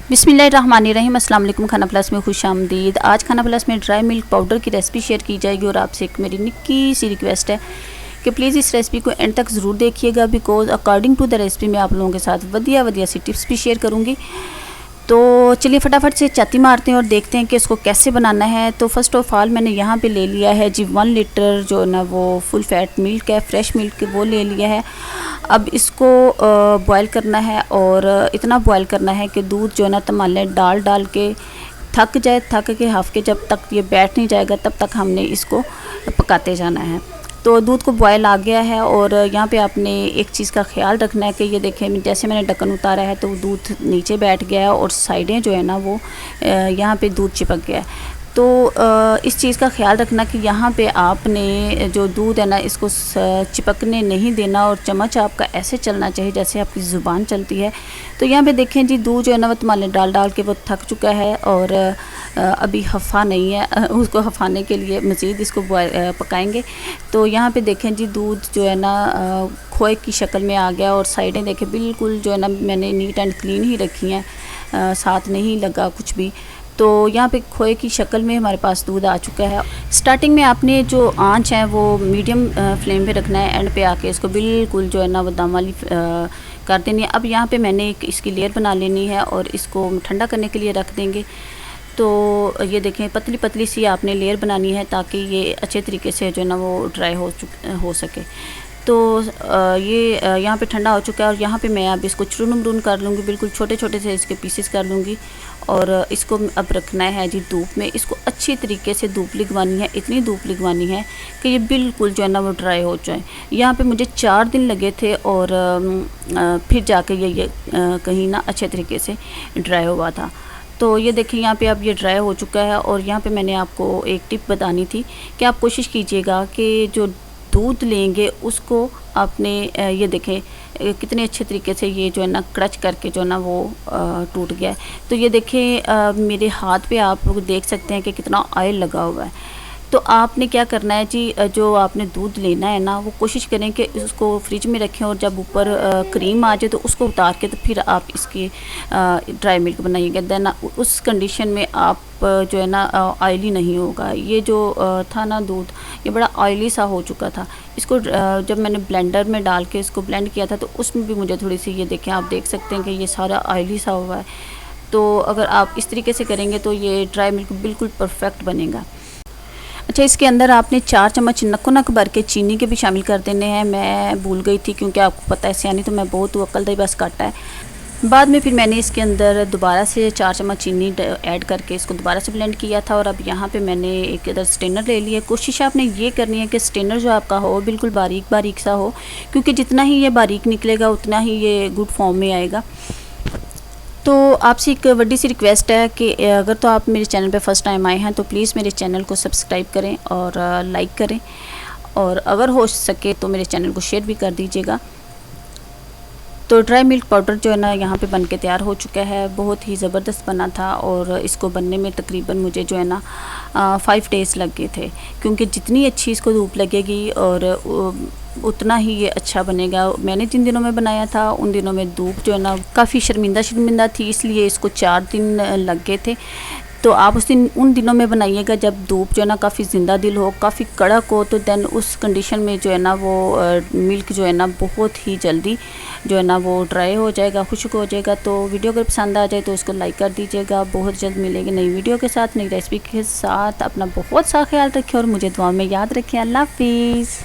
बिस्मिल्लाहिर्रहमानिर्रहीम। अस्सलाम वालेकुम। खाना प्लस में खुश आमदीद। आज खाना प्लस में ड्राई मिल्क पाउडर की रेसिपी शेयर की जाएगी और आपसे एक मेरी निक्की सी रिक्वेस्ट है कि प्लीज़ इस रेसिपी को एंड तक ज़रूर देखिएगा, because according to the recipe मैं आप लोगों के साथ वधिया सी टिप्स भी शेयर करूँगी। तो चलिए फटाफट से चाती मारते हैं और देखते हैं कि इसको कैसे बनाना है। तो फर्स्ट ऑफ़ ऑल मैंने यहाँ पे ले लिया है जी 1 लीटर जो ना वो फुल फैट मिल्क है, फ्रेश मिल्क, वो ले लिया है। अब इसको बॉयल करना है और इतना बॉयल करना है कि दूध जो है ना तमाले डाल के थक जाए। थक के हाफ के जब तक ये बैठ नहीं जाएगा तब तक हमने इसको पकाते जाना है। तो दूध को बॉयल आ गया है और यहाँ पे आपने एक चीज़ का ख्याल रखना है कि ये देखें, जैसे मैंने ढक्कन उतारा है तो दूध नीचे बैठ गया है और साइडें जो है ना वो यहाँ पे दूध चिपक गया है। तो इस चीज़ का ख्याल रखना कि यहाँ पे आपने जो दूध है ना इसको चिपकने नहीं देना और चम्मच आपका ऐसे चलना चाहिए जैसे आपकी ज़ुबान चलती है। तो यहाँ पे देखें जी दूध जो है ना वो तमाले डाल के वो थक चुका है और अभी हफ़ा नहीं है। उसको हफ़ाने के लिए मज़ीद इसको पकाएंगे। तो यहाँ पे देखें जी दूध जो है ना खोए की शक्ल में आ गया और साइडें देखें बिल्कुल जो है ना मैंने नीट एंड क्लीन ही रखी हैं, साथ नहीं लगा कुछ भी। तो यहाँ पे खोए की शक्ल में हमारे पास दूध आ चुका है। स्टार्टिंग में आपने जो आंच है वो मीडियम फ्लेम पे रखना है, एंड पे आके इसको बिल्कुल जो है ना वो दम वाली कर देनी है। अब यहाँ पे मैंने एक इसकी लेयर बना लेनी है और इसको ठंडा करने के लिए रख देंगे। तो ये देखें पतली सी आपने लेयर बनानी है ताकि ये अच्छे तरीके से जो है ना वो ड्राई हो सके। तो ये यहाँ पे ठंडा हो चुका है और यहाँ पे मैं अब इसको चूर्ण कर लूँगी, बिल्कुल छोटे से इसके पीसेस कर लूँगी। और इसको अब रखना है जी धूप में। इसको अच्छी तरीके से धूप लगवानी है, इतनी धूप लगवानी है कि ये बिल्कुल जो है ना वो ड्राई हो जाए। यहाँ पे मुझे 4 दिन लगे थे और फिर जाके ये कहीं ना अच्छे तरीके से ड्राई हुआ था। तो ये देखिए यहाँ पे अब ये ड्राई हो चुका है। और यहाँ पे मैंने आपको एक टिप बतानी थी कि आप कोशिश कीजिएगा कि जो दूध लेंगे उसको आपने ये देखें कितने अच्छे तरीके से ये जो है ना क्रच करके जो है ना वो टूट गया है। तो ये देखें मेरे हाथ पे आप लोग देख सकते हैं कि कितना ऑयल लगा हुआ है। तो आपने क्या करना है जी, जो आपने दूध लेना है ना वो कोशिश करें कि उसको फ्रिज में रखें और जब ऊपर क्रीम आ जाए तो उसको उतार के तो फिर आप इसकी ड्राई मिल्क बनाइएगा। देन उस कंडीशन में आप जो है ना ऑयली नहीं होगा। ये जो था ना दूध ये बड़ा ऑयली सा हो चुका था। इसको जब मैंने ब्लेंडर में डाल के इसको ब्लेंड किया था तो उसमें भी मुझे थोड़ी सी ये देखें, आप देख सकते हैं कि ये सारा ऑयली सा हुआ है। तो अगर आप इस तरीके से करेंगे तो ये ड्राई मिल्क बिल्कुल परफेक्ट बनेगा। अच्छा, इसके अंदर आपने 4 चम्मच नक भर के चीनी के भी शामिल कर देने हैं। मैं भूल गई थी क्योंकि आपको पता है सियानी तो मैं बहुत अक्ल बस काटा है। बाद में फिर मैंने इसके अंदर दोबारा से 4 चम्मच चीनी ऐड करके इसको दोबारा से ब्लेंड किया था। और अब यहाँ पे मैंने एक इधर स्ट्रेनर ले लिया। कोशिश आपने ये करनी है कि स्ट्रेनर जो आपका हो बिल्कुल बारीक सा हो, क्योंकि जितना ही ये बारीक निकलेगा उतना ही ये गुड फॉर्म में आएगा। तो आपसे एक बड़ी सी रिक्वेस्ट है कि अगर तो आप मेरे चैनल पे फर्स्ट टाइम आए हैं तो प्लीज़ मेरे चैनल को सब्सक्राइब करें और लाइक करें, और अगर हो सके तो मेरे चैनल को शेयर भी कर दीजिएगा। तो ड्राई मिल्क पाउडर जो है ना यहाँ पे बन के तैयार हो चुका है। बहुत ही ज़बरदस्त बना था और इसको बनने में तकरीबन मुझे जो है ना 5 डेज़ लग गए थे, क्योंकि जितनी अच्छी इसको धूप लगेगी और उतना ही ये अच्छा बनेगा। मैंने जिन दिनों में बनाया था उन दिनों में धूप जो है ना काफ़ी शर्मिंदा थी, इसलिए इसको 4 दिन लग गए थे। तो आप उन दिनों में बनाइएगा जब धूप जो है ना काफ़ी ज़िंदा दिल हो, काफ़ी कड़क हो। तो देन उस कंडीशन में जो है ना वो मिल्क जो है ना बहुत ही जल्दी जो है ना वो ड्राई हो जाएगा, खुश्क हो जाएगा। तो वीडियो अगर पसंद आ जाए तो उसको लाइक कर दीजिएगा। बहुत जल्द मिलेगी नई वीडियो के साथ, नई रेसिपी के साथ। अपना बहुत सा ख्याल रखें और मुझे दुआ में याद रखें। अल्लाह हाफिज़।